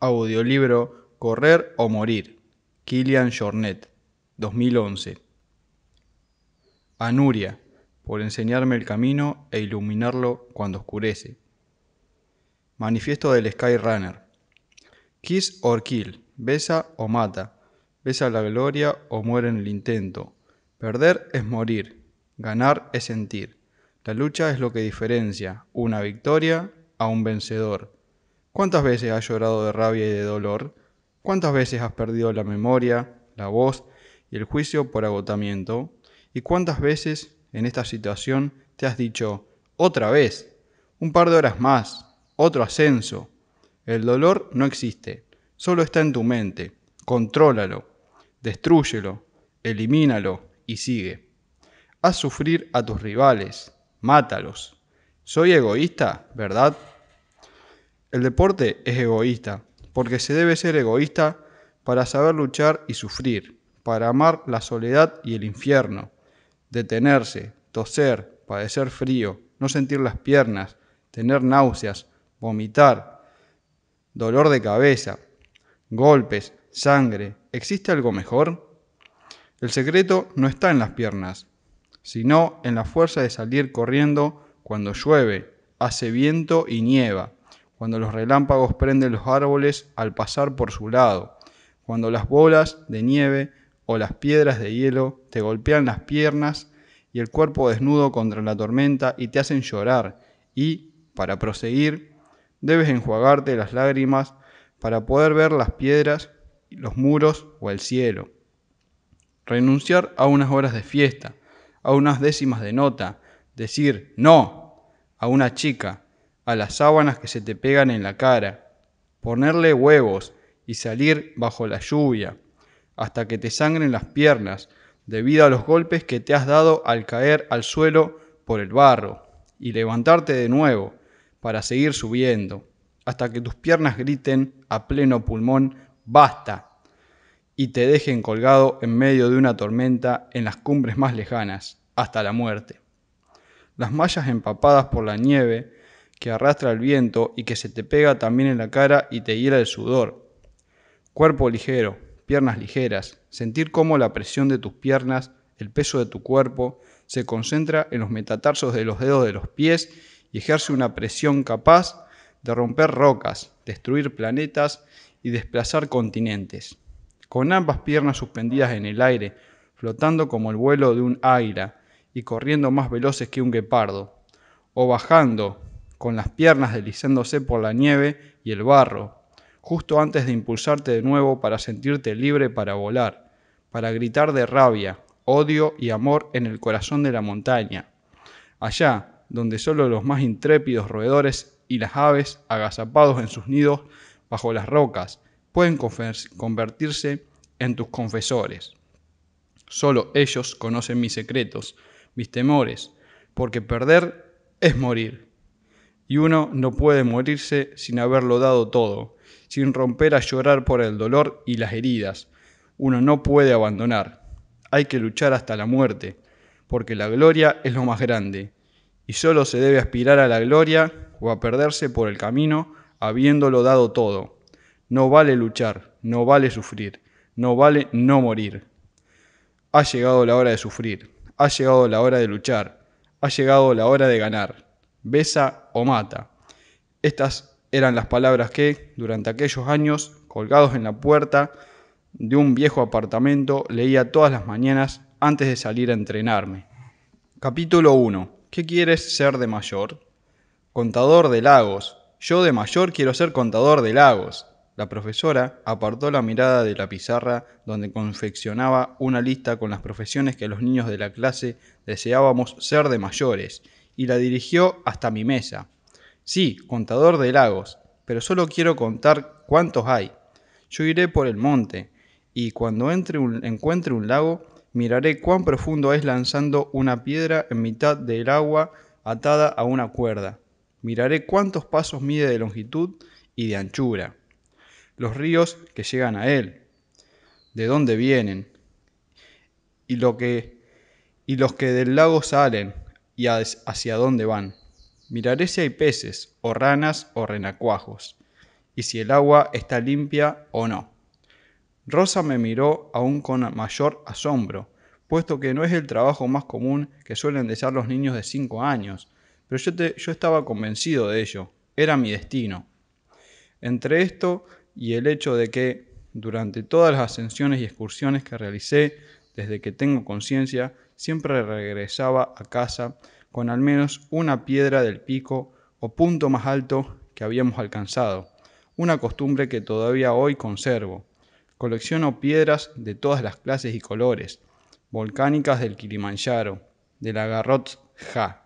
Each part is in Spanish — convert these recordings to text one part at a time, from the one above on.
Audiolibro Correr o Morir, Kilian Jornet, 2011. A Nuria, por enseñarme el camino e iluminarlo cuando oscurece. Manifiesto del Skyrunner. Kiss or kill, besa o mata, besa la gloria o muere en el intento. Perder es morir, ganar es sentir. La lucha es lo que diferencia una victoria a un vencedor. ¿Cuántas veces has llorado de rabia y de dolor? ¿Cuántas veces has perdido la memoria, la voz y el juicio por agotamiento? ¿Y cuántas veces en esta situación te has dicho, otra vez, un par de horas más, otro ascenso? El dolor no existe, solo está en tu mente. Contrólalo, destrúyelo, elimínalo y sigue. Haz sufrir a tus rivales, mátalos. Soy egoísta, ¿verdad? El deporte es egoísta, porque se debe ser egoísta para saber luchar y sufrir, para amar la soledad y el infierno, detenerse, toser, padecer frío, no sentir las piernas, tener náuseas, vomitar, dolor de cabeza, golpes, sangre. ¿Existe algo mejor? El secreto no está en las piernas, sino en la fuerza de salir corriendo cuando llueve, hace viento y nieva, cuando los relámpagos prenden los árboles al pasar por su lado, cuando las bolas de nieve o las piedras de hielo te golpean las piernas y el cuerpo desnudo contra la tormenta y te hacen llorar y, para proseguir, debes enjuagarte las lágrimas para poder ver las piedras, los muros o el cielo. Renunciar a unas horas de fiesta, a unas décimas de nota, decir no a una chica, a las sábanas que se te pegan en la cara, ponerle huevos y salir bajo la lluvia, hasta que te sangren las piernas debido a los golpes que te has dado al caer al suelo por el barro, y levantarte de nuevo para seguir subiendo, hasta que tus piernas griten a pleno pulmón ¡basta! Y te dejen colgado en medio de una tormenta en las cumbres más lejanas, hasta la muerte. Las mallas empapadas por la nieve que arrastra el viento y que se te pega también en la cara y te hiela el sudor. Cuerpo ligero, piernas ligeras, sentir cómo la presión de tus piernas, el peso de tu cuerpo, se concentra en los metatarsos de los dedos de los pies y ejerce una presión capaz de romper rocas, destruir planetas y desplazar continentes. Con ambas piernas suspendidas en el aire, flotando como el vuelo de un águila y corriendo más veloces que un guepardo, o bajando, con las piernas deslizándose por la nieve y el barro, justo antes de impulsarte de nuevo para sentirte libre para volar, para gritar de rabia, odio y amor en el corazón de la montaña, allá donde solo los más intrépidos roedores y las aves, agazapados en sus nidos bajo las rocas, pueden convertirse en tus confesores. Solo ellos conocen mis secretos, mis temores, porque perder es morir. Y uno no puede morirse sin haberlo dado todo, sin romper a llorar por el dolor y las heridas. Uno no puede abandonar. Hay que luchar hasta la muerte, porque la gloria es lo más grande, y solo se debe aspirar a la gloria o a perderse por el camino habiéndolo dado todo. No vale luchar, no vale sufrir, no vale no morir. Ha llegado la hora de sufrir, ha llegado la hora de luchar, ha llegado la hora de ganar. Besa o mata. Estas eran las palabras que, durante aquellos años, colgados en la puerta de un viejo apartamento, leía todas las mañanas antes de salir a entrenarme. Capítulo 1. ¿Qué quieres ser de mayor? Contador de lagos. Yo de mayor quiero ser contador de lagos. La profesora apartó la mirada de la pizarra donde confeccionaba una lista con las profesiones que los niños de la clase deseábamos ser de mayores y la dirigió hasta mi mesa. Sí, contador de lagos, pero solo quiero contar cuántos hay. Yo iré por el monte y cuando encuentre un lago miraré cuán profundo es lanzando una piedra en mitad del agua atada a una cuerda. Miraré cuántos pasos mide de longitud y de anchura. Los ríos que llegan a él, de dónde vienen, y los que del lago salen y hacia dónde van. Miraré si hay peces, o ranas, o renacuajos, y si el agua está limpia o no. Rosa me miró aún con mayor asombro, puesto que no es el trabajo más común que suelen desear los niños de 5 años, pero yo estaba convencido de ello, era mi destino. Entre esto y el hecho de que, durante todas las ascensiones y excursiones que realicé desde que tengo conciencia, siempre regresaba a casa con al menos una piedra del pico o punto más alto que habíamos alcanzado, una costumbre que todavía hoy conservo. Colecciono piedras de todas las clases y colores, volcánicas del Kilimanjaro, de la Garrotxa,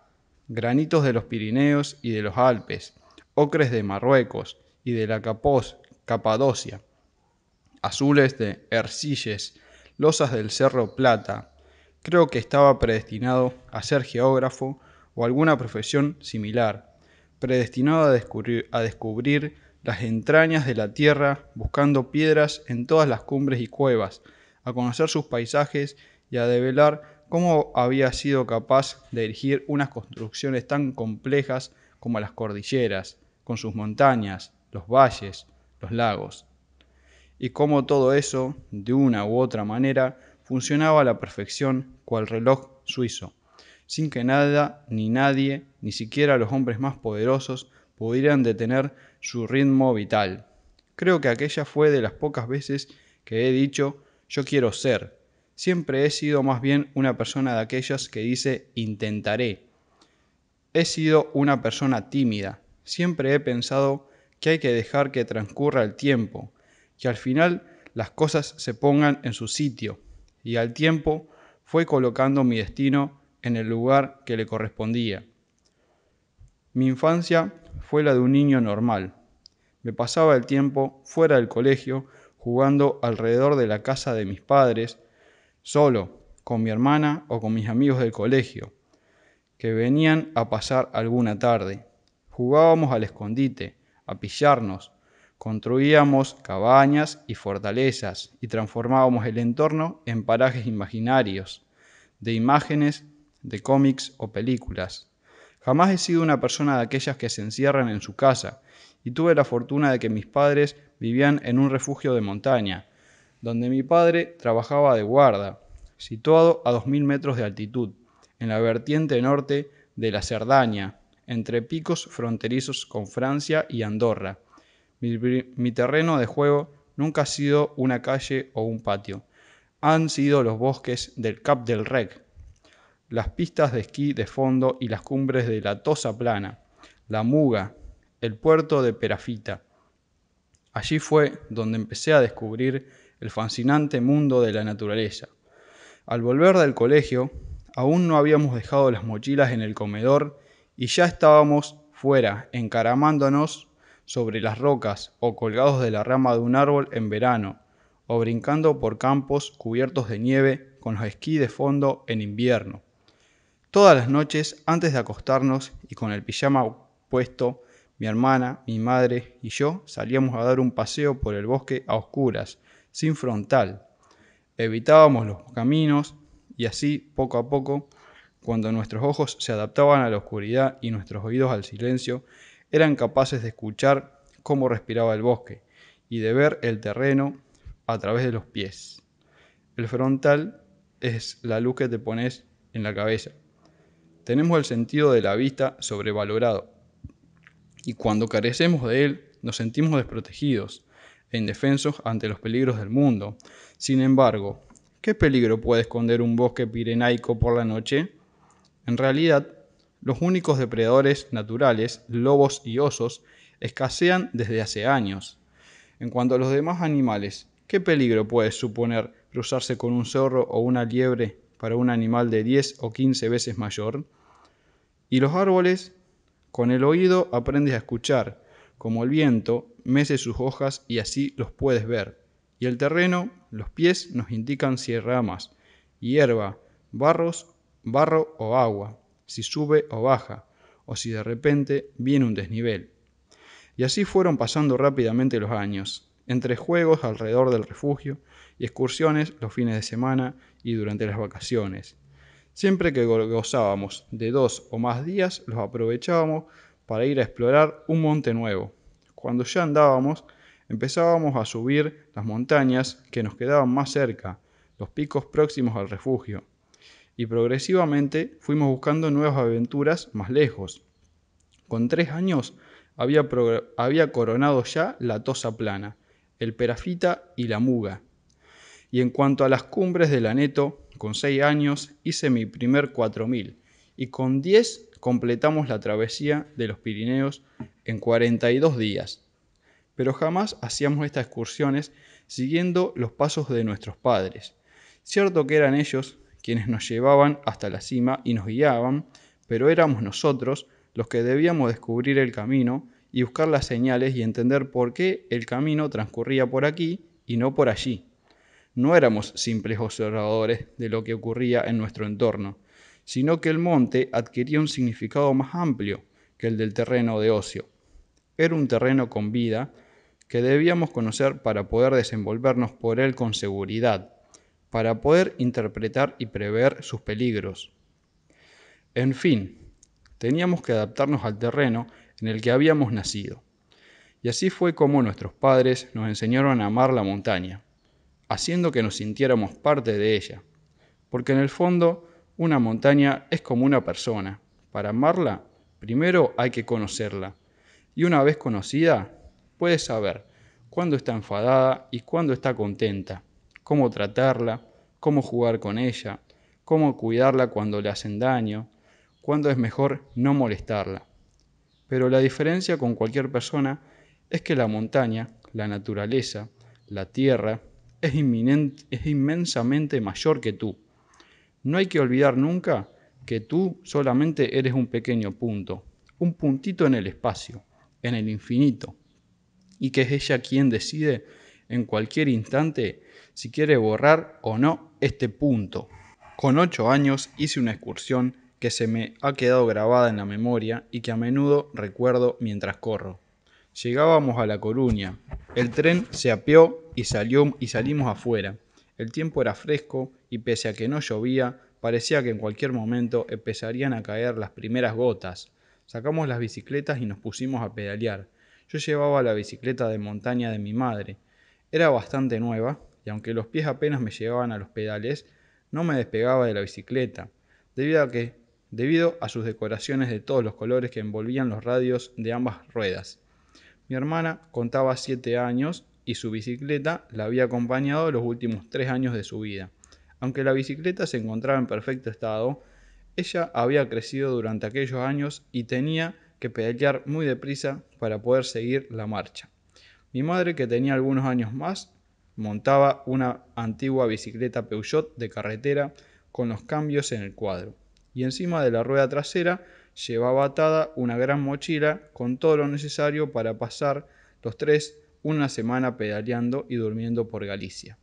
granitos de los Pirineos y de los Alpes, ocres de Marruecos y de la Capadocia, azules de Ercilles, losas del Cerro Plata. Creo que estaba predestinado a ser geógrafo o alguna profesión similar, predestinado a descubrir las entrañas de la tierra buscando piedras en todas las cumbres y cuevas, a conocer sus paisajes y a develar cómo había sido capaz de erigir unas construcciones tan complejas como las cordilleras, con sus montañas, los valles, los lagos. Y cómo todo eso, de una u otra manera, funcionaba a la perfección cual reloj suizo, sin que nada ni nadie, ni siquiera los hombres más poderosos, pudieran detener su ritmo vital. Creo que aquella fue de las pocas veces que he dicho yo quiero ser. Siempre he sido más bien una persona de aquellas que dice intentaré. He sido una persona tímida. Siempre he pensado que hay que dejar que transcurra el tiempo, que al final las cosas se pongan en su sitio, y al tiempo fue colocando mi destino en el lugar que le correspondía. Mi infancia fue la de un niño normal. Me pasaba el tiempo fuera del colegio, jugando alrededor de la casa de mis padres, solo, con mi hermana o con mis amigos del colegio, que venían a pasar alguna tarde. Jugábamos al escondite, a pillarnos, construíamos cabañas y fortalezas y transformábamos el entorno en parajes imaginarios, de imágenes, de cómics o películas. Jamás he sido una persona de aquellas que se encierran en su casa, y tuve la fortuna de que mis padres vivían en un refugio de montaña, donde mi padre trabajaba de guarda, situado a 2000 metros de altitud, en la vertiente norte de la Cerdaña, entre picos fronterizos con Francia y Andorra. Mi terreno de juego nunca ha sido una calle o un patio. Han sido los bosques del Cap del Rec, las pistas de esquí de fondo y las cumbres de la Tosa Plana, la Muga, el puerto de Perafita. Allí fue donde empecé a descubrir el fascinante mundo de la naturaleza. Al volver del colegio, aún no habíamos dejado las mochilas en el comedor y ya estábamos fuera, encaramándonos sobre las rocas o colgados de la rama de un árbol en verano, o brincando por campos cubiertos de nieve con los esquí de fondo en invierno. Todas las noches, antes de acostarnos y con el pijama puesto, mi hermana, mi madre y yo salíamos a dar un paseo por el bosque a oscuras, sin frontal. Evitábamos los caminos y así, poco a poco, cuando nuestros ojos se adaptaban a la oscuridad y nuestros oídos al silencio, eran capaces de escuchar cómo respiraba el bosque y de ver el terreno a través de los pies. El frontal es la luz que te pones en la cabeza. Tenemos el sentido de la vista sobrevalorado y cuando carecemos de él nos sentimos desprotegidos e indefensos ante los peligros del mundo. Sin embargo, ¿qué peligro puede esconder un bosque pirenaico por la noche? En realidad, los únicos depredadores naturales, lobos y osos, escasean desde hace años. En cuanto a los demás animales, ¿qué peligro puede suponer cruzarse con un zorro o una liebre para un animal de 10 o 15 veces mayor? Y los árboles, con el oído aprendes a escuchar, como el viento mece sus hojas y así los puedes ver. Y el terreno, los pies nos indican si hay ramas, hierba, barro o agua, si sube o baja, o si de repente viene un desnivel. Y así fueron pasando rápidamente los años, entre juegos alrededor del refugio y excursiones los fines de semana y durante las vacaciones. Siempre que gozábamos de 2 o más días, los aprovechábamos para ir a explorar un monte nuevo. Cuando ya andábamos, empezábamos a subir las montañas que nos quedaban más cerca, los picos próximos al refugio, y progresivamente fuimos buscando nuevas aventuras más lejos. Con 3 años había coronado ya la Tosa Plana, el Perafita y la Muga. Y en cuanto a las cumbres del Aneto, con 6 años hice mi primer 4000 y con 10 completamos la travesía de los Pirineos en 42 días. Pero jamás hacíamos estas excursiones siguiendo los pasos de nuestros padres. Cierto que eran ellos quienes nos llevaban hasta la cima y nos guiaban, pero éramos nosotros los que debíamos descubrir el camino y buscar las señales y entender por qué el camino transcurría por aquí y no por allí. No éramos simples observadores de lo que ocurría en nuestro entorno, sino que el monte adquiría un significado más amplio que el del terreno de ocio. Era un terreno con vida que debíamos conocer para poder desenvolvernos por él con seguridad, para poder interpretar y prever sus peligros. En fin, teníamos que adaptarnos al terreno en el que habíamos nacido. Y así fue como nuestros padres nos enseñaron a amar la montaña, haciendo que nos sintiéramos parte de ella. Porque en el fondo, una montaña es como una persona. Para amarla, primero hay que conocerla. Y una vez conocida, puedes saber cuándo está enfadada y cuándo está contenta, cómo tratarla, cómo jugar con ella, cómo cuidarla cuando le hacen daño, cuándo es mejor no molestarla. Pero la diferencia con cualquier persona es que la montaña, la naturaleza, la tierra, es inmensamente mayor que tú. No hay que olvidar nunca que tú solamente eres un pequeño punto, un puntito en el espacio, en el infinito, y que es ella quien decide en cualquier instante si quiere borrar o no este punto. Con 8 años hice una excursión que se me ha quedado grabada en la memoria y que a menudo recuerdo mientras corro. Llegábamos a La Coruña. El tren se apeó y salimos afuera. El tiempo era fresco y pese a que no llovía, parecía que en cualquier momento empezarían a caer las primeras gotas. Sacamos las bicicletas y nos pusimos a pedalear. Yo llevaba la bicicleta de montaña de mi madre. Era bastante nueva y aunque los pies apenas me llegaban a los pedales, no me despegaba de la bicicleta, debido a sus decoraciones de todos los colores que envolvían los radios de ambas ruedas. Mi hermana contaba 7 años y su bicicleta la había acompañado los últimos 3 años de su vida. Aunque la bicicleta se encontraba en perfecto estado, ella había crecido durante aquellos años y tenía que pedalear muy deprisa para poder seguir la marcha. Mi madre, que tenía algunos años más, montaba una antigua bicicleta Peugeot de carretera con los cambios en el cuadro, y encima de la rueda trasera llevaba atada una gran mochila con todo lo necesario para pasar los 3 una semana pedaleando y durmiendo por Galicia.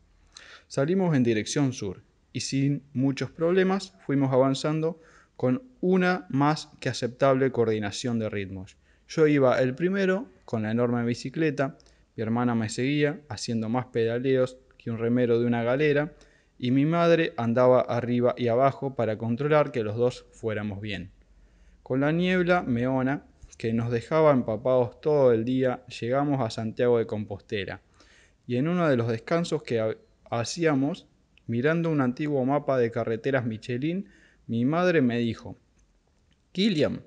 Salimos en dirección sur y sin muchos problemas fuimos avanzando con una más que aceptable coordinación de ritmos. Yo iba el primero con la enorme bicicleta, mi hermana me seguía haciendo más pedaleos que un remero de una galera y mi madre andaba arriba y abajo para controlar que los dos fuéramos bien. Con la niebla meona que nos dejaba empapados todo el día, llegamos a Santiago de Compostela y en uno de los descansos que hacíamos, mirando un antiguo mapa de carreteras Michelin, mi madre me dijo: Kilian,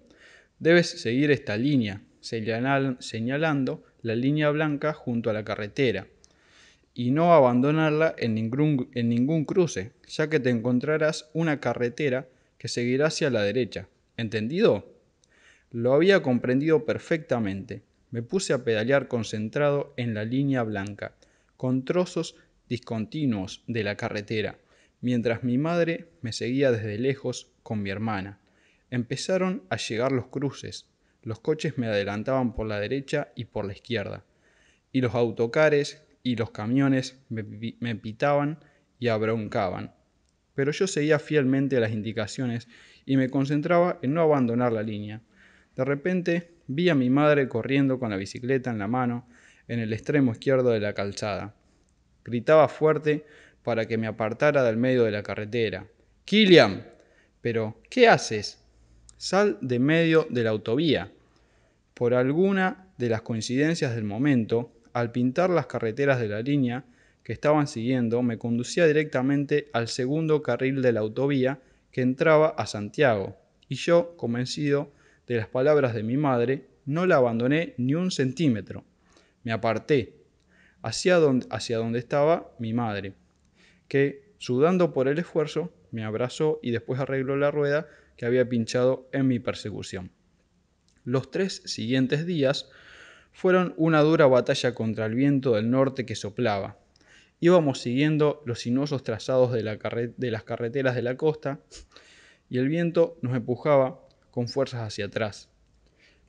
debes seguir esta línea, señalando la línea blanca junto a la carretera, y no abandonarla en ningún cruce, ya que te encontrarás una carretera que seguirá hacia la derecha. ¿Entendido? Lo había comprendido perfectamente. Me puse a pedalear concentrado en la línea blanca, con trozos discontinuos de la carretera, mientras mi madre me seguía desde lejos con mi hermana. Empezaron a llegar los cruces. Los coches me adelantaban por la derecha y por la izquierda, y los autocares y los camiones me pitaban y abroncaban. Pero yo seguía fielmente las indicaciones y me concentraba en no abandonar la línea. De repente vi a mi madre corriendo con la bicicleta en la mano en el extremo izquierdo de la calzada. Gritaba fuerte para que me apartara del medio de la carretera. «¡Kilian! ¿Pero qué haces? Sal de medio de la autovía». Por alguna de las coincidencias del momento, al pintar las carreteras de la línea que estaban siguiendo, me conducía directamente al segundo carril de la autovía que entraba a Santiago, y yo, convencido de las palabras de mi madre, no la abandoné ni un centímetro. Me aparté hacia donde estaba mi madre, que, sudando por el esfuerzo, me abrazó y después arregló la rueda que había pinchado en mi persecución. Los 3 siguientes días fueron una dura batalla contra el viento del norte que soplaba. Íbamos siguiendo los sinuosos trazados de las carreteras de la costa y el viento nos empujaba con fuerzas hacia atrás.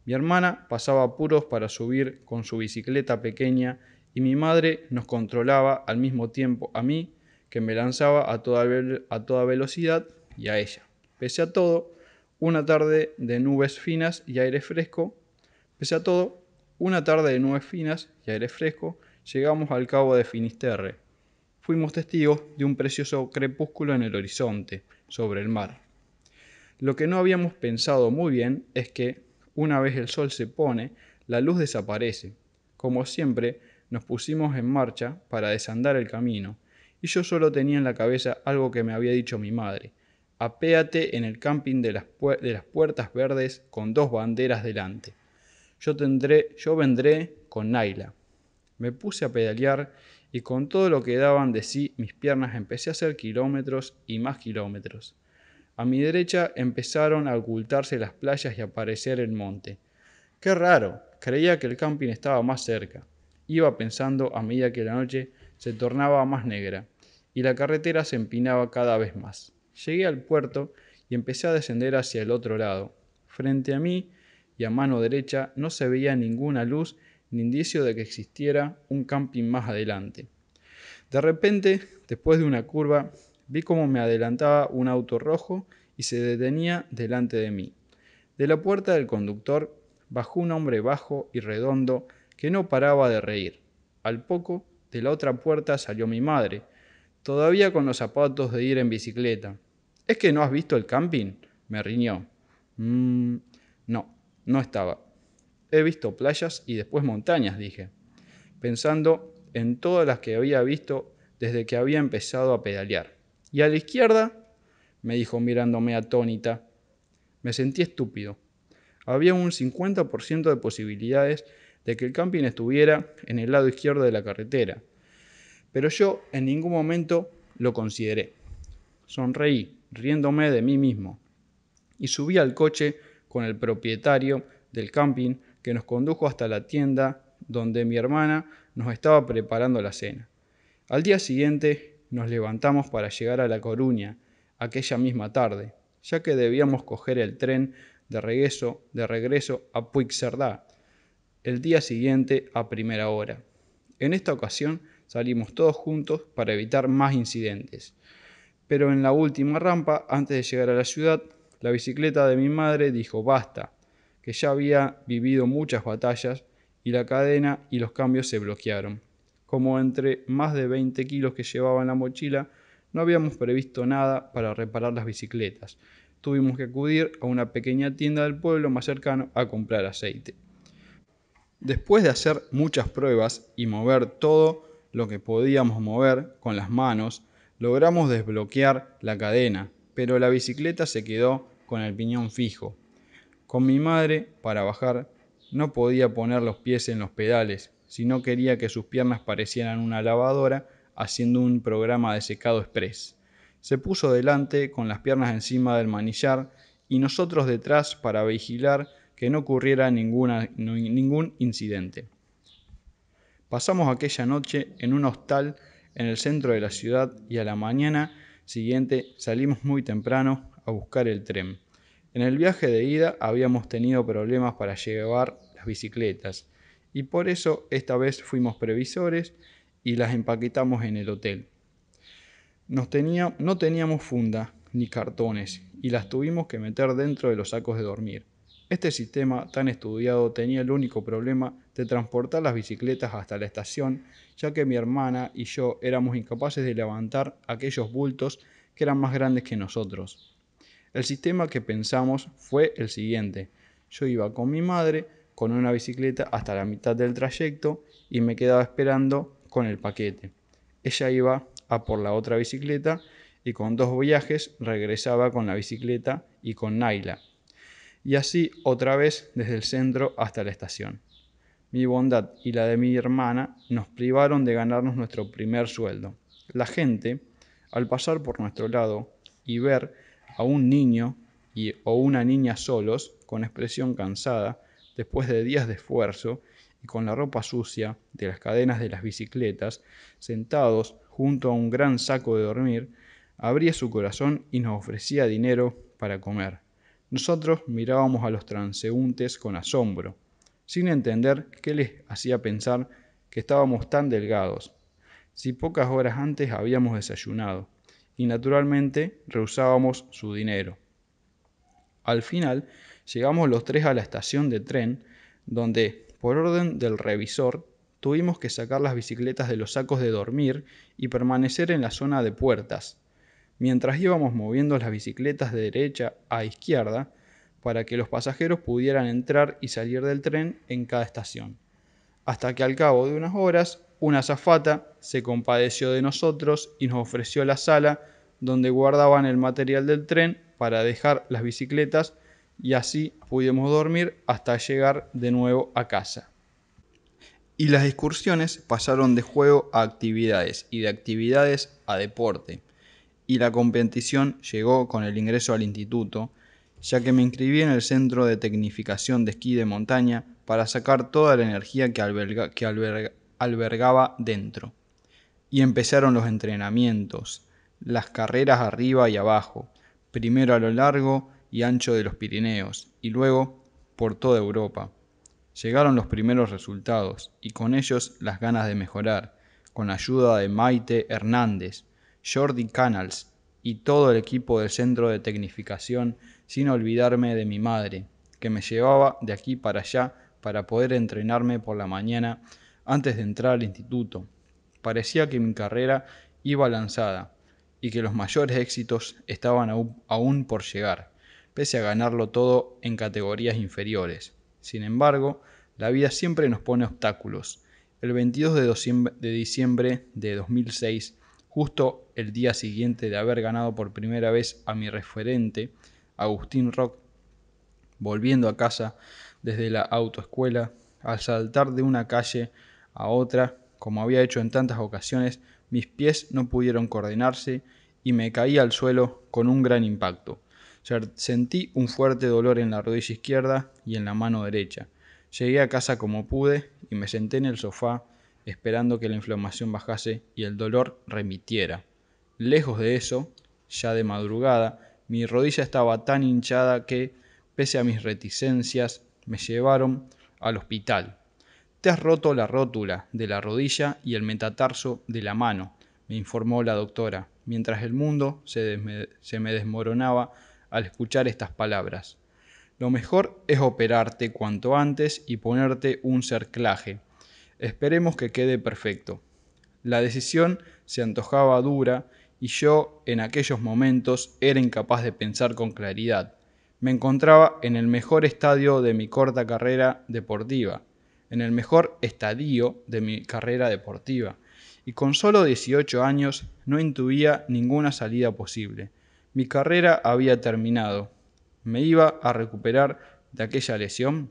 Mi hermana pasaba apuros para subir con su bicicleta pequeña y mi madre nos controlaba al mismo tiempo a mí, que me lanzaba a toda velocidad, y a ella. Pese a todo, una tarde de nubes finas y aire fresco, llegamos al cabo de Finisterre. Fuimos testigos de un precioso crepúsculo en el horizonte, sobre el mar. Lo que no habíamos pensado muy bien es que, una vez el sol se pone, la luz desaparece. Como siempre, nos pusimos en marcha para desandar el camino, y yo solo tenía en la cabeza algo que me había dicho mi madre: apéate en el camping de las puertas verdes con 2 banderas delante. Yo vendré con Naila. Me puse a pedalear y con todo lo que daban de sí mis piernas empecé a hacer kilómetros y más kilómetros. A mi derecha empezaron a ocultarse las playas y a aparecer el monte. Qué raro, creía que el camping estaba más cerca. Iba pensando a medida que la noche se tornaba más negra y la carretera se empinaba cada vez más. Llegué al puerto y empecé a descender hacia el otro lado. Frente a mí y a mano derecha no se veía ninguna luz ni indicio de que existiera un camping más adelante. De repente, después de una curva, vi cómo me adelantaba un auto rojo y se detenía delante de mí. De la puerta del conductor bajó un hombre bajo y redondo que no paraba de reír. Al poco, de la otra puerta salió mi madre, todavía con los zapatos de ir en bicicleta. ¿Es que no has visto el camping?, me riñó. No, no estaba. He visto playas y después montañas, dije, pensando en todas las que había visto desde que había empezado a pedalear. ¿Y a la izquierda?, me dijo mirándome atónita. Me sentí estúpido. Había un 50% de posibilidades de que el camping estuviera en el lado izquierdo de la carretera, pero yo en ningún momento lo consideré. Sonreí, riéndome de mí mismo, y subí al coche con el propietario del camping, que nos condujo hasta la tienda donde mi hermana nos estaba preparando la cena. Al día siguiente nos levantamos para llegar a La Coruña aquella misma tarde, ya que debíamos coger el tren de regreso a Puigcerdá el día siguiente a primera hora. En esta ocasión salimos todos juntos para evitar más incidentes. Pero en la última rampa, antes de llegar a la ciudad, la bicicleta de mi madre dijo basta, que ya había vivido muchas batallas y la cadena y los cambios se bloquearon. Como entre más de 20 kilos que llevaba en la mochila, no habíamos previsto nada para reparar las bicicletas. Tuvimos que acudir a una pequeña tienda del pueblo más cercano a comprar aceite. Después de hacer muchas pruebas y mover todo lo que podíamos mover con las manos, logramos desbloquear la cadena, pero la bicicleta se quedó con el piñón fijo. Con mi madre, para bajar, no podía poner los pies en los pedales, si no quería que sus piernas parecieran una lavadora haciendo un programa de secado express. Se puso delante con las piernas encima del manillar y nosotros detrás para vigilar que no ocurriera ningún incidente. Pasamos aquella noche en un hostal en el centro de la ciudad y a la mañana siguiente salimos muy temprano a buscar el tren. En el viaje de ida habíamos tenido problemas para llevar las bicicletas y por eso esta vez fuimos previsores y las empaquetamos en el hotel. No teníamos funda ni cartones y las tuvimos que meter dentro de los sacos de dormir. Este sistema tan estudiado tenía el único problema de transportar las bicicletas hasta la estación, ya que mi hermana y yo éramos incapaces de levantar aquellos bultos que eran más grandes que nosotros. El sistema que pensamos fue el siguiente. Yo iba con mi madre, con una bicicleta hasta la mitad del trayecto y me quedaba esperando con el paquete. Ella iba a por la otra bicicleta y con 2 viajes regresaba con la bicicleta y con Naila. Y así otra vez desde el centro hasta la estación. Mi bondad y la de mi hermana nos privaron de ganarnos nuestro primer sueldo. La gente, al pasar por nuestro lado y ver a un niño o una niña solos, con expresión cansada, después de días de esfuerzo y con la ropa sucia de las cadenas de las bicicletas, sentados junto a un gran saco de dormir, abría su corazón y nos ofrecía dinero para comer. Nosotros mirábamos a los transeúntes con asombro, sin entender qué les hacía pensar que estábamos tan delgados, si pocas horas antes habíamos desayunado, y naturalmente rehusábamos su dinero. Al final, llegamos los 3 a la estación de tren, donde, por orden del revisor, tuvimos que sacar las bicicletas de los sacos de dormir y permanecer en la zona de puertas, mientras íbamos moviendo las bicicletas de derecha a izquierda para que los pasajeros pudieran entrar y salir del tren en cada estación, hasta que al cabo de unas horas una azafata se compadeció de nosotros y nos ofreció la sala donde guardaban el material del tren para dejar las bicicletas y así pudimos dormir hasta llegar de nuevo a casa. Y las excursiones pasaron de juego a actividades y de actividades a deporte. Y la competición llegó con el ingreso al instituto, ya que me inscribí en el Centro de Tecnificación de Esquí de Montaña para sacar toda la energía que albergaba dentro. Y empezaron los entrenamientos, las carreras arriba y abajo, primero a lo largo y ancho de los Pirineos, y luego por toda Europa. Llegaron los primeros resultados, y con ellos las ganas de mejorar, con ayuda de Maite Hernández, Jordi Canals y todo el equipo del Centro de Tecnificación, sin olvidarme de mi madre, que me llevaba de aquí para allá para poder entrenarme por la mañana antes de entrar al instituto. Parecía que mi carrera iba lanzada y que los mayores éxitos estaban aún por llegar, pese a ganarlo todo en categorías inferiores. Sin embargo, la vida siempre nos pone obstáculos. El 22 de diciembre de 2006, justo el día siguiente de haber ganado por primera vez a mi referente, Agustín Rock, volviendo a casa desde la autoescuela, al saltar de una calle a otra, como había hecho en tantas ocasiones, mis pies no pudieron coordinarse y me caí al suelo con un gran impacto. Sentí un fuerte dolor en la rodilla izquierda y en la mano derecha. Llegué a casa como pude y me senté en el sofá esperando que la inflamación bajase y el dolor remitiera. Lejos de eso, ya de madrugada, mi rodilla estaba tan hinchada que, pese a mis reticencias, me llevaron al hospital. Te has roto la rótula de la rodilla y el metatarso de la mano, me informó la doctora, mientras el mundo se me desmoronaba al escuchar estas palabras. Lo mejor es operarte cuanto antes y ponerte un cerclaje. Esperemos que quede perfecto. La decisión se antojaba dura y yo en aquellos momentos era incapaz de pensar con claridad. Me encontraba en el mejor estadio de mi corta carrera deportiva, en el mejor estadio de mi carrera deportiva, y con solo 18 años no intuía ninguna salida posible. Mi carrera había terminado. ¿Me iba a recuperar de aquella lesión?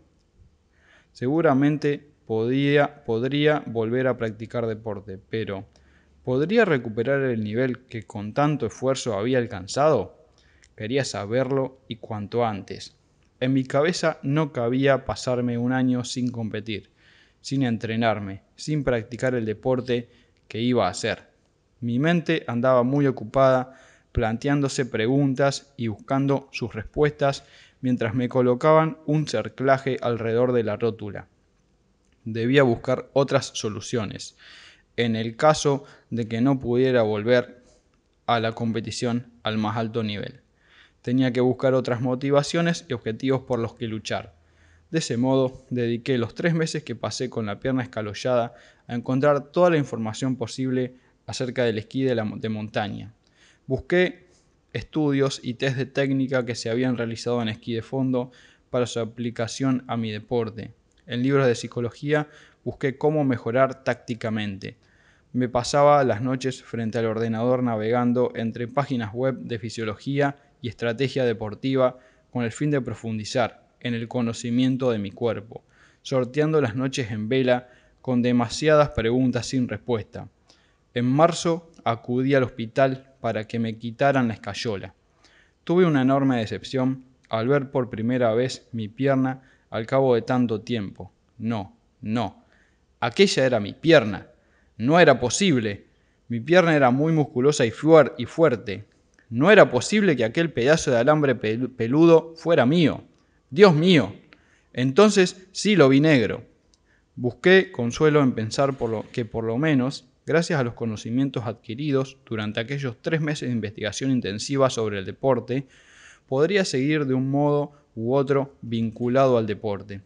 Seguramente podría volver a practicar deporte, pero ¿podría recuperar el nivel que con tanto esfuerzo había alcanzado? Quería saberlo y cuanto antes. En mi cabeza no cabía pasarme un año sin competir, sin entrenarme, sin practicar el deporte que iba a hacer. Mi mente andaba muy ocupada planteándose preguntas y buscando sus respuestas mientras me colocaban un cerclaje alrededor de la rótula. Debía buscar otras soluciones, en el caso de que no pudiera volver a la competición al más alto nivel. Tenía que buscar otras motivaciones y objetivos por los que luchar. De ese modo, dediqué los 3 meses que pasé con la pierna escalollada a encontrar toda la información posible acerca del esquí de montaña. Busqué estudios y test de técnica que se habían realizado en esquí de fondo para su aplicación a mi deporte. En libros de psicología busqué cómo mejorar tácticamente. Me pasaba las noches frente al ordenador navegando entre páginas web de fisiología y estrategia deportiva con el fin de profundizar en el conocimiento de mi cuerpo, sorteando las noches en vela con demasiadas preguntas sin respuesta. En marzo acudí al hospital para que me quitaran la escayola. Tuve una enorme decepción al ver por primera vez mi pierna al cabo de tanto tiempo. No. Aquella era mi pierna. No era posible. Mi pierna era muy musculosa y fuerte. No era posible que aquel pedazo de alambre peludo fuera mío. Dios mío. Entonces sí lo vi negro. Busqué consuelo en pensar que por lo menos, gracias a los conocimientos adquiridos durante aquellos 3 meses de investigación intensiva sobre el deporte, podría seguir de un modo u otro vinculado al deporte.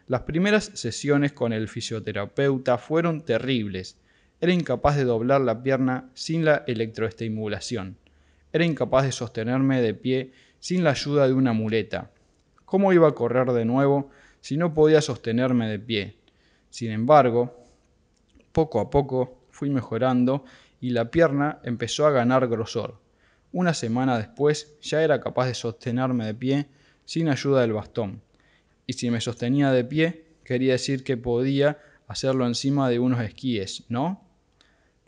Las primeras sesiones con el fisioterapeuta fueron terribles. Era incapaz de doblar la pierna sin la electroestimulación. Era incapaz de sostenerme de pie sin la ayuda de una muleta. ¿Cómo iba a correr de nuevo si no podía sostenerme de pie? Sin embargo, poco a poco fui mejorando y la pierna empezó a ganar grosor. Una semana después ya era capaz de sostenerme de pie sin ayuda del bastón. Y si me sostenía de pie, quería decir que podía hacerlo encima de unos esquíes, ¿no?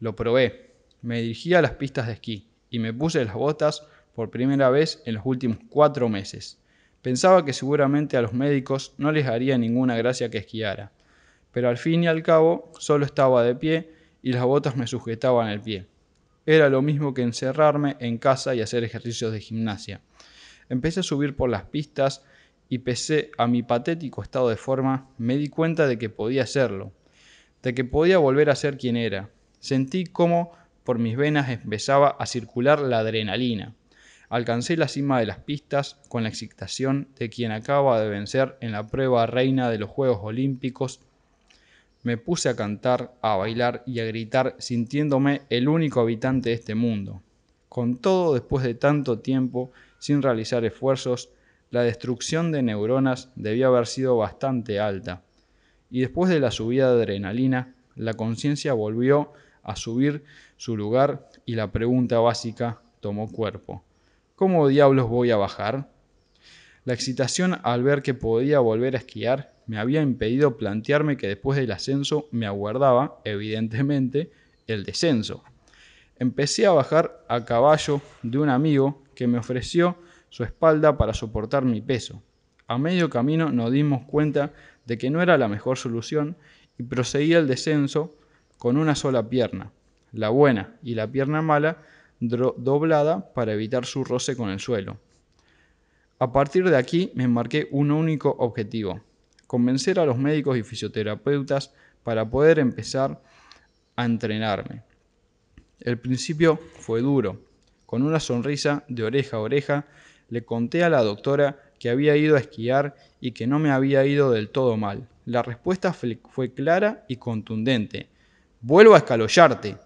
Lo probé. Me dirigí a las pistas de esquí y me puse las botas por primera vez en los últimos 4 meses. Pensaba que seguramente a los médicos no les haría ninguna gracia que esquiara, pero al fin y al cabo solo estaba de pie y las botas me sujetaban el pie. Era lo mismo que encerrarme en casa y hacer ejercicios de gimnasia. Empecé a subir por las pistas y pese a mi patético estado de forma, me di cuenta de que podía hacerlo, de que podía volver a ser quien era. Sentí cómo por mis venas empezaba a circular la adrenalina. Alcancé la cima de las pistas con la excitación de quien acaba de vencer en la prueba reina de los Juegos Olímpicos. Me puse a cantar, a bailar y a gritar sintiéndome el único habitante de este mundo. Con todo, después de tanto tiempo sin realizar esfuerzos, la destrucción de neuronas debió haber sido bastante alta. Y después de la subida de adrenalina, la conciencia volvió a subir su lugar y la pregunta básica tomó cuerpo. ¿Cómo diablos voy a bajar? La excitación al ver que podía volver a esquiar me había impedido plantearme que después del ascenso me aguardaba, evidentemente, el descenso. Empecé a bajar a caballo de un amigo que me ofreció su espalda para soportar mi peso. A medio camino nos dimos cuenta de que no era la mejor solución y proseguí el descenso con una sola pierna, la buena, y la pierna mala doblada para evitar su roce con el suelo. A partir de aquí me marqué un único objetivo: convencer a los médicos y fisioterapeutas para poder empezar a entrenarme. El principio fue duro. Con una sonrisa de oreja a oreja, le conté a la doctora que había ido a esquiar y que no me había ido del todo mal. La respuesta fue clara y contundente. «Vuelvo a escalollarte».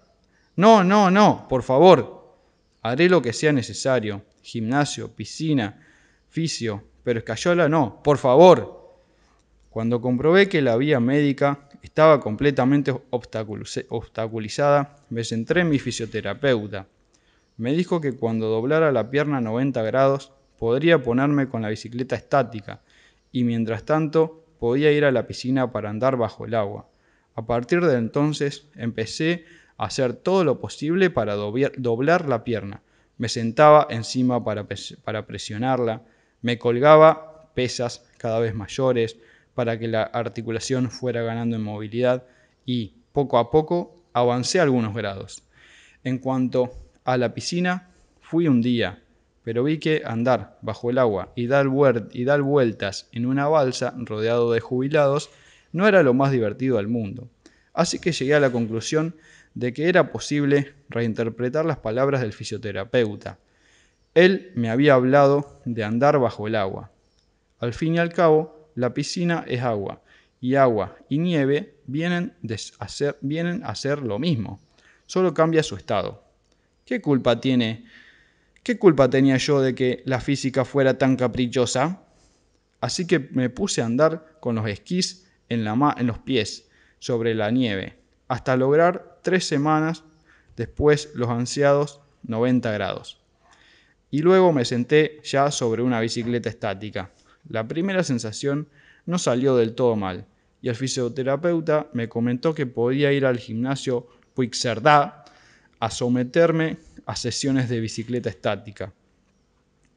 No, por favor. Haré lo que sea necesario. Gimnasio, piscina, fisio, pero escayola no, por favor. Cuando comprobé que la vía médica estaba completamente obstaculizada, me centré en mi fisioterapeuta. Me dijo que cuando doblara la pierna a 90 grados podría ponerme con la bicicleta estática y mientras tanto podía ir a la piscina para andar bajo el agua. A partir de entonces empecé a hacer todo lo posible para doblar la pierna. Me sentaba encima para presionarla, me colgaba pesas cada vez mayores para que la articulación fuera ganando en movilidad y, poco a poco, avancé algunos grados. En cuanto a la piscina, fui un día, pero vi que andar bajo el agua y dar vueltas en una balsa rodeado de jubilados no era lo más divertido del mundo. Así que llegué a la conclusión de que era posible reinterpretar las palabras del fisioterapeuta. Él me había hablado de andar bajo el agua. Al fin y al cabo, la piscina es agua y nieve vienen a ser lo mismo, solo cambia su estado. ¿Qué culpa tenía yo de que la física fuera tan caprichosa? Así que me puse a andar con los esquís en los pies sobre la nieve, hasta lograr 3 semanas después los ansiados 90 grados. Y luego me senté ya sobre una bicicleta estática. La primera sensación no salió del todo mal, y el fisioterapeuta me comentó que podía ir al gimnasio Puigcerdá a someterme a sesiones de bicicleta estática.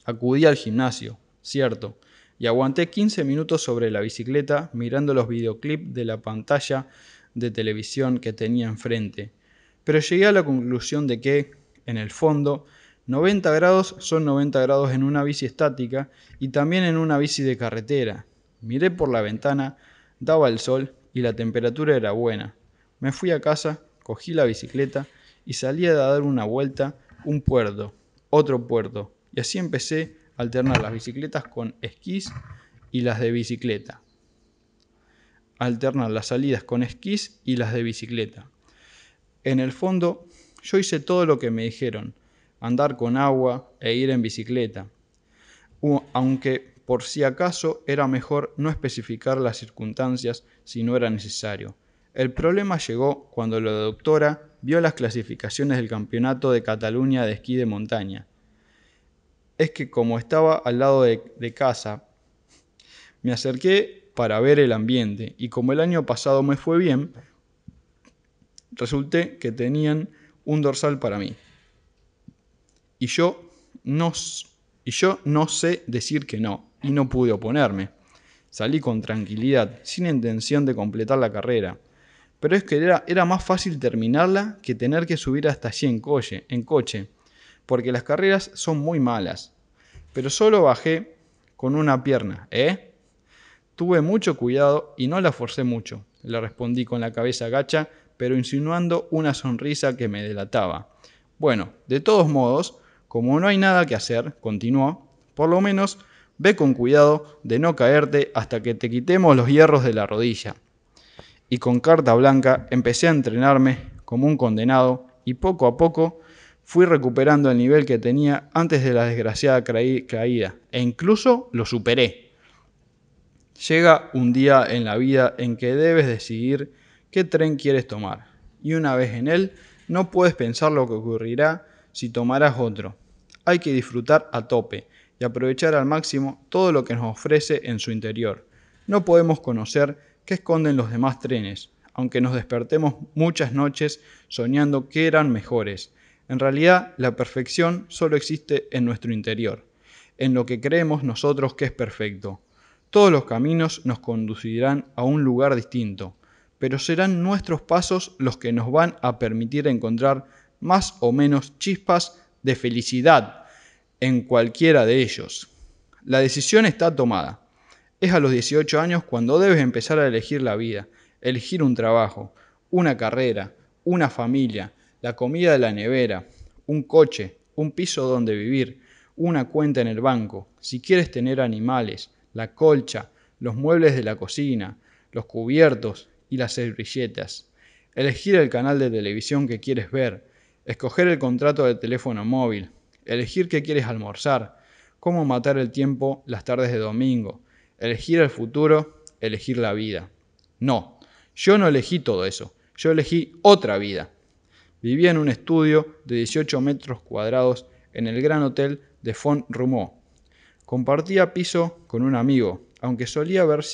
Acudí al gimnasio, cierto, y aguanté 15 minutos sobre la bicicleta mirando los videoclips de la pantalla de televisión que tenía enfrente, pero llegué a la conclusión de que, en el fondo, 90 grados son 90 grados en una bici estática y también en una bici de carretera. Miré por la ventana, daba el sol y la temperatura era buena. Me fui a casa, cogí la bicicleta y salí a dar una vuelta, un puerto, otro puerto, y así empecé a alternar las bicicletas con esquís y las de bicicleta. Alternar las salidas con esquís y las de bicicleta. En el fondo, yo hice todo lo que me dijeron, andar con agua e ir en bicicleta, aunque por si acaso era mejor no especificar las circunstancias si no era necesario. El problema llegó cuando la doctora vio las clasificaciones del Campeonato de Cataluña de esquí de montaña. Es que como estaba al lado de casa, me acerqué para ver el ambiente y como el año pasado me fue bien, resulté que tenían un dorsal para mí. Y yo no sé decir que no, y no pude oponerme. Salí con tranquilidad, sin intención de completar la carrera. Pero es que era más fácil terminarla que tener que subir hasta allí en coche, porque las carreras son muy malas. Pero solo bajé con una pierna, ¿eh? Tuve mucho cuidado y no la forcé mucho, le respondí con la cabeza gacha, pero insinuando una sonrisa que me delataba. Bueno, de todos modos, como no hay nada que hacer, continuó, por lo menos ve con cuidado de no caerte hasta que te quitemos los hierros de la rodilla. Y con carta blanca empecé a entrenarme como un condenado y poco a poco fui recuperando el nivel que tenía antes de la desgraciada caída e incluso lo superé. Llega un día en la vida en que debes decidir qué tren quieres tomar y una vez en él no puedes pensar lo que ocurrirá si tomarás otro. Hay que disfrutar a tope y aprovechar al máximo todo lo que nos ofrece en su interior. No podemos conocer qué esconden los demás trenes, aunque nos despertemos muchas noches soñando que eran mejores. En realidad, la perfección solo existe en nuestro interior, en lo que creemos nosotros que es perfecto. Todos los caminos nos conducirán a un lugar distinto, pero serán nuestros pasos los que nos van a permitir encontrar más o menos chispas de felicidad en cualquiera de ellos. La decisión está tomada. Es a los 18 años cuando debes empezar a elegir la vida, elegir un trabajo, una carrera, una familia, la comida de la nevera, un coche, un piso donde vivir, una cuenta en el banco, si quieres tener animales, la colcha, los muebles de la cocina, los cubiertos y las servilletas. Elegir el canal de televisión que quieres ver, escoger el contrato de teléfono móvil, elegir qué quieres almorzar, cómo matar el tiempo las tardes de domingo, elegir el futuro, elegir la vida. No, yo no elegí todo eso, yo elegí otra vida. Vivía en un estudio de 18 metros cuadrados en el Gran Hotel de Font-Romeu. Compartía piso con un amigo, aunque solía haber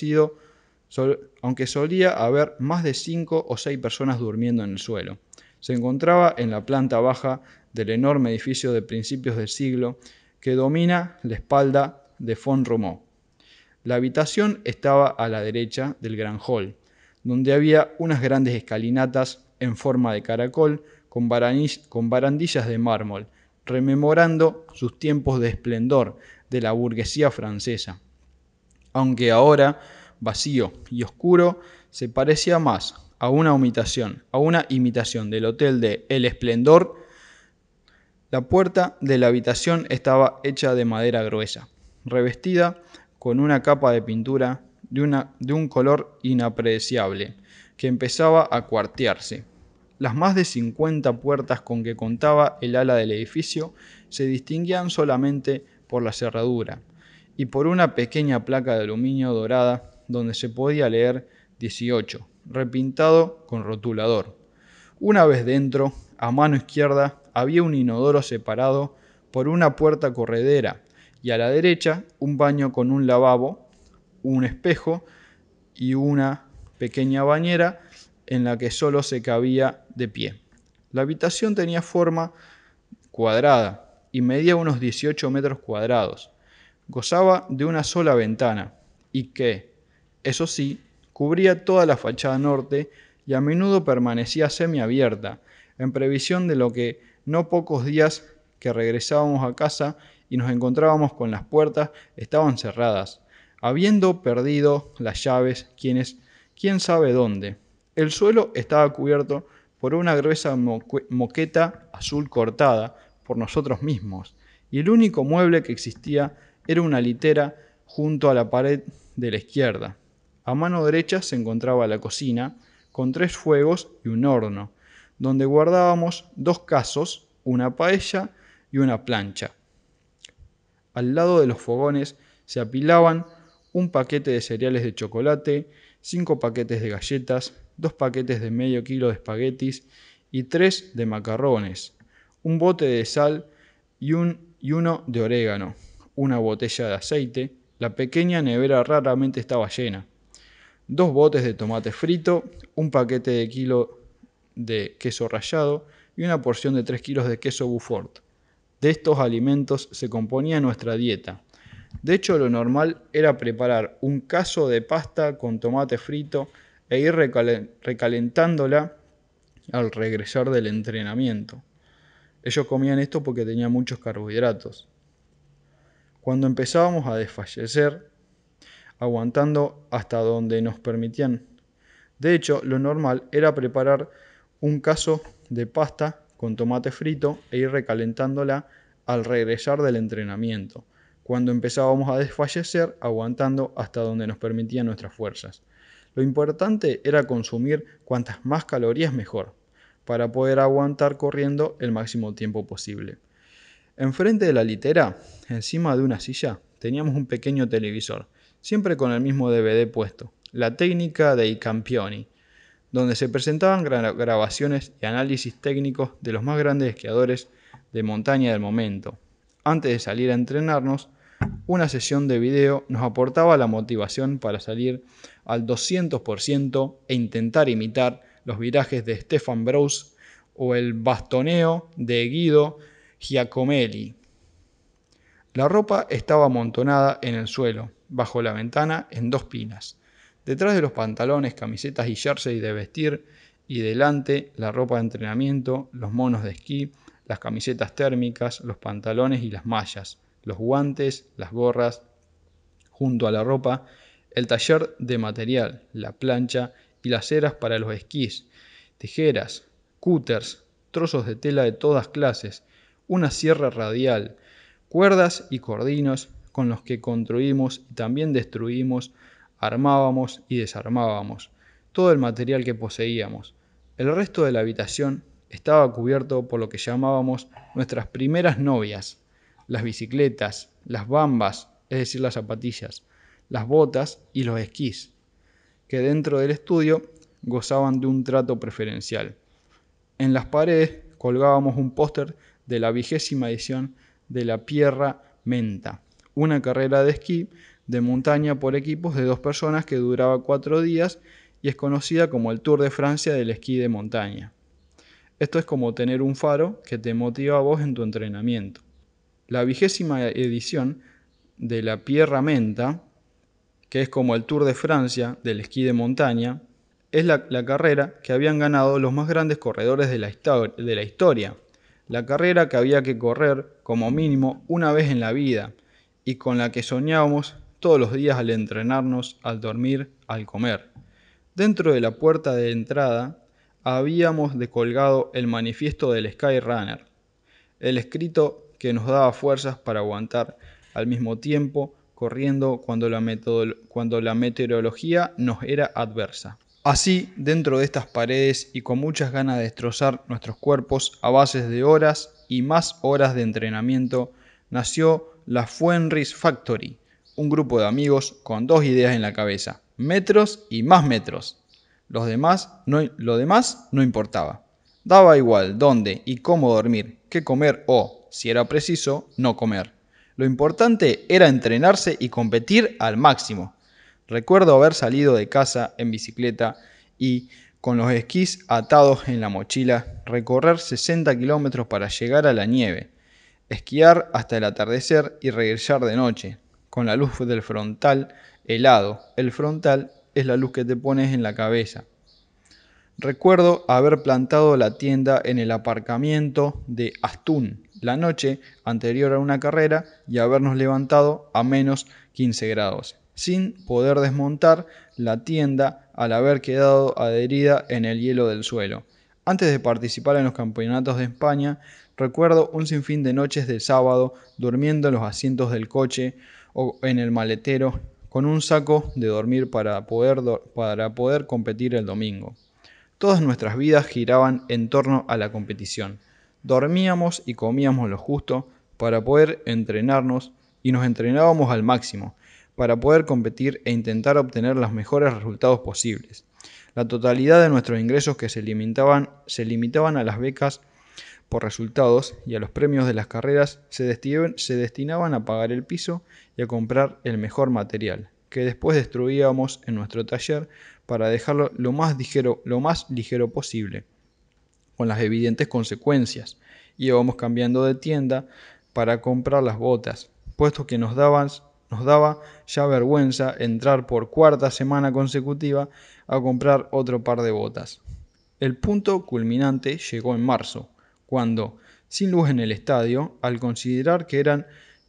más de 5 o 6 personas durmiendo en el suelo. Se encontraba en la planta baja del enorme edificio de principios del siglo que domina la espalda de Font-Romeu. La habitación estaba a la derecha del gran hall, donde había unas grandes escalinatas en forma de caracol con barandillas de mármol, rememorando sus tiempos de esplendor de la burguesía francesa. Aunque ahora, vacío y oscuro, se parecía más a una imitación del hotel de El Esplendor. La puerta de la habitación estaba hecha de madera gruesa, revestida con una capa de pintura de un color inapreciable, que empezaba a cuartearse. Las más de 50 puertas con que contaba el ala del edificio se distinguían solamente por la cerradura y por una pequeña placa de aluminio dorada donde se podía leer 18. Repintado con rotulador. Una vez dentro, a mano izquierda, había un inodoro separado por una puerta corredera y a la derecha un baño con un lavabo, un espejo y una pequeña bañera en la que solo se cabía de pie. La habitación tenía forma cuadrada y medía unos 18 metros cuadrados. Gozaba de una sola ventana y que, eso sí, cubría toda la fachada norte y a menudo permanecía semiabierta, en previsión de lo que no pocos días que regresábamos a casa y nos encontrábamos con las puertas estaban cerradas, habiendo perdido las llaves quién sabe dónde. El suelo estaba cubierto por una gruesa moqueta azul cortada por nosotros mismos, y el único mueble que existía era una litera junto a la pared de la izquierda. A mano derecha se encontraba la cocina, con 3 fuegos y un horno, donde guardábamos 2 casos, una paella y una plancha. Al lado de los fogones se apilaban un paquete de cereales de chocolate, 5 paquetes de galletas, 2 paquetes de medio kilo de espaguetis y 3 de macarrones, un bote de sal y uno de orégano, una botella de aceite. La pequeña nevera raramente estaba llena. 2 botes de tomate frito, un paquete de kilo de queso rallado y una porción de 3 kilos de queso Beaufort. De estos alimentos se componía nuestra dieta. De hecho, lo normal era preparar un cazo de pasta con tomate frito e ir recalentándola al regresar del entrenamiento. Ellos comían esto porque tenía muchos carbohidratos. Cuando empezábamos a desfallecer, aguantando hasta donde nos permitían. De hecho, lo normal era preparar un cazo de pasta con tomate frito e ir recalentándola al regresar del entrenamiento, cuando empezábamos a desfallecer, aguantando hasta donde nos permitían nuestras fuerzas. Lo importante era consumir cuantas más calorías mejor, para poder aguantar corriendo el máximo tiempo posible. Enfrente de la litera, encima de una silla, teníamos un pequeño televisor, siempre con el mismo DVD puesto, La técnica dei campioni, donde se presentaban grabaciones y análisis técnicos de los más grandes esquiadores de montaña del momento. Antes de salir a entrenarnos, una sesión de video nos aportaba la motivación para salir al 200% e intentar imitar los virajes de Stefan Brousse o el bastoneo de Guido Giacomelli. La ropa estaba amontonada en el suelo, bajo la ventana, en 2 pilas. Detrás de los pantalones, camisetas y jersey de vestir, y delante la ropa de entrenamiento, los monos de esquí, las camisetas térmicas, los pantalones y las mallas, los guantes, las gorras. Junto a la ropa, el taller de material, la plancha y las ceras para los esquís, tijeras, cúters, trozos de tela de todas clases, una sierra radial, cuerdas y cordinos con los que construimos y también destruimos, armábamos y desarmábamos todo el material que poseíamos. El resto de la habitación estaba cubierto por lo que llamábamos nuestras primeras novias, las bicicletas, las bambas, es decir, las zapatillas, las botas y los esquís, que dentro del estudio gozaban de un trato preferencial. En las paredes colgábamos un póster de la 20ª edición de la Pierra Menta, una carrera de esquí de montaña por equipos de 2 personas que duraba 4 días y es conocida como el Tour de Francia del esquí de montaña. Esto es como tener un faro que te motiva a vos en tu entrenamiento. La 20ª edición de la Pierra Menta, que es como el Tour de Francia del esquí de montaña, es la carrera que habían ganado los más grandes corredores de la historia. La carrera que había que correr como mínimo una vez en la vida y con la que soñábamos todos los días al entrenarnos, al dormir, al comer. Dentro de la puerta de entrada habíamos colgado el manifiesto del Skyrunner, el escrito que nos daba fuerzas para aguantar al mismo tiempo corriendo cuando la meteorología nos era adversa. Así, dentro de estas paredes y con muchas ganas de destrozar nuestros cuerpos a bases de horas y más horas de entrenamiento, nació la Fenris Factory, un grupo de amigos con 2 ideas en la cabeza: metros y más metros. Lo demás no importaba. Daba igual dónde y cómo dormir, qué comer o, si era preciso, no comer. Lo importante era entrenarse y competir al máximo. Recuerdo haber salido de casa en bicicleta y, con los esquís atados en la mochila, recorrer 60 kilómetros para llegar a la nieve, esquiar hasta el atardecer y regresar de noche, con la luz del frontal helado. El frontal es la luz que te pones en la cabeza. Recuerdo haber plantado la tienda en el aparcamiento de Astún la noche anterior a una carrera y habernos levantado a menos 15 grados, sin poder desmontar la tienda al haber quedado adherida en el hielo del suelo. Antes de participar en los campeonatos de España, recuerdo un sinfín de noches de sábado durmiendo en los asientos del coche o en el maletero con un saco de dormir para poder competir el domingo. Todas nuestras vidas giraban en torno a la competición. Dormíamos y comíamos lo justo para poder entrenarnos y nos entrenábamos al máximo para poder competir e intentar obtener los mejores resultados posibles. La totalidad de nuestros ingresos que se limitaban a las becas por resultados y a los premios de las carreras se destinaban a pagar el piso y a comprar el mejor material, que después destruíamos en nuestro taller para dejarlo lo más ligero posible, con las evidentes consecuencias. Íbamos cambiando de tienda para comprar las botas, puesto que nos daba ya vergüenza entrar por cuarta semana consecutiva a comprar otro par de botas. El punto culminante llegó en marzo, cuando, sin luz en el estadio, al considerar que era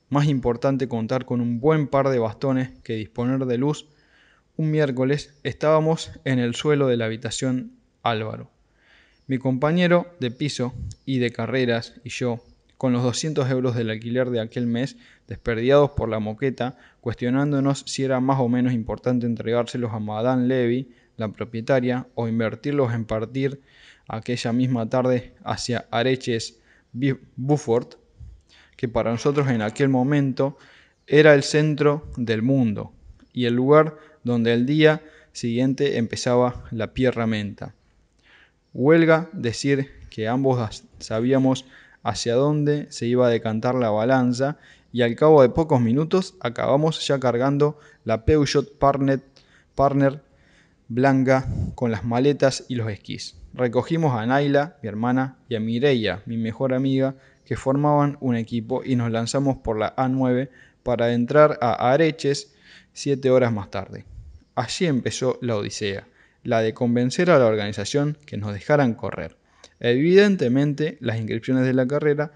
más importante contar con un buen par de bastones que disponer de luz, un miércoles estábamos en el suelo de la habitación Álvaro, mi compañero de piso y de carreras y yo, con los 200 euros del alquiler de aquel mes desperdiados por la moqueta, cuestionándonos si era más o menos importante entregárselos a Madame Levy, la propietaria, o invertirlos en partir aquella misma tarde hacia Areches Beaufort, que para nosotros en aquel momento era el centro del mundo y el lugar donde el día siguiente empezaba la Pierra Menta. Huelga decir que ambos sabíamos hacia dónde se iba a decantar la balanza y al cabo de pocos minutos acabamos ya cargando la Peugeot Partner blanca con las maletas y los esquís. Recogimos a Naila, mi hermana, y a Mireia, mi mejor amiga, que formaban un equipo y nos lanzamos por la A9 para entrar a Areches 7 horas más tarde. Allí empezó la odisea, la de convencer a la organización que nos dejaran correr. Evidentemente, las inscripciones de la carrera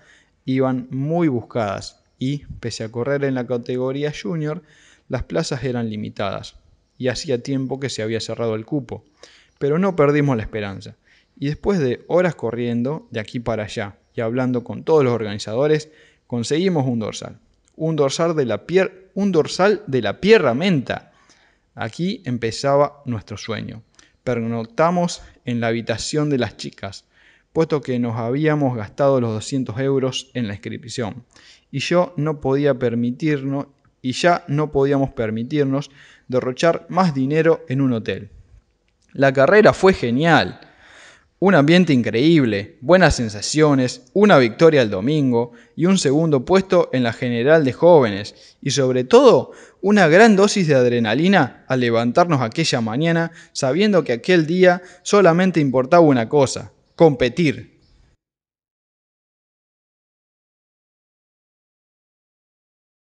iban muy buscadas y, pese a correr en la categoría junior, las plazas eran limitadas y hacía tiempo que se había cerrado el cupo. Pero no perdimos la esperanza y después de horas corriendo de aquí para allá y hablando con todos los organizadores, conseguimos un dorsal. Un dorsal de la Pierra Menta. Aquí empezaba nuestro sueño. Pernoctamos en la habitación de las chicas, puesto que nos habíamos gastado los 200 euros en la inscripción, y ya no podíamos permitirnos derrochar más dinero en un hotel. La carrera fue genial. Un ambiente increíble, buenas sensaciones, una victoria el domingo y un segundo puesto en la general de jóvenes y sobre todo una gran dosis de adrenalina al levantarnos aquella mañana sabiendo que aquel día solamente importaba una cosa, competir.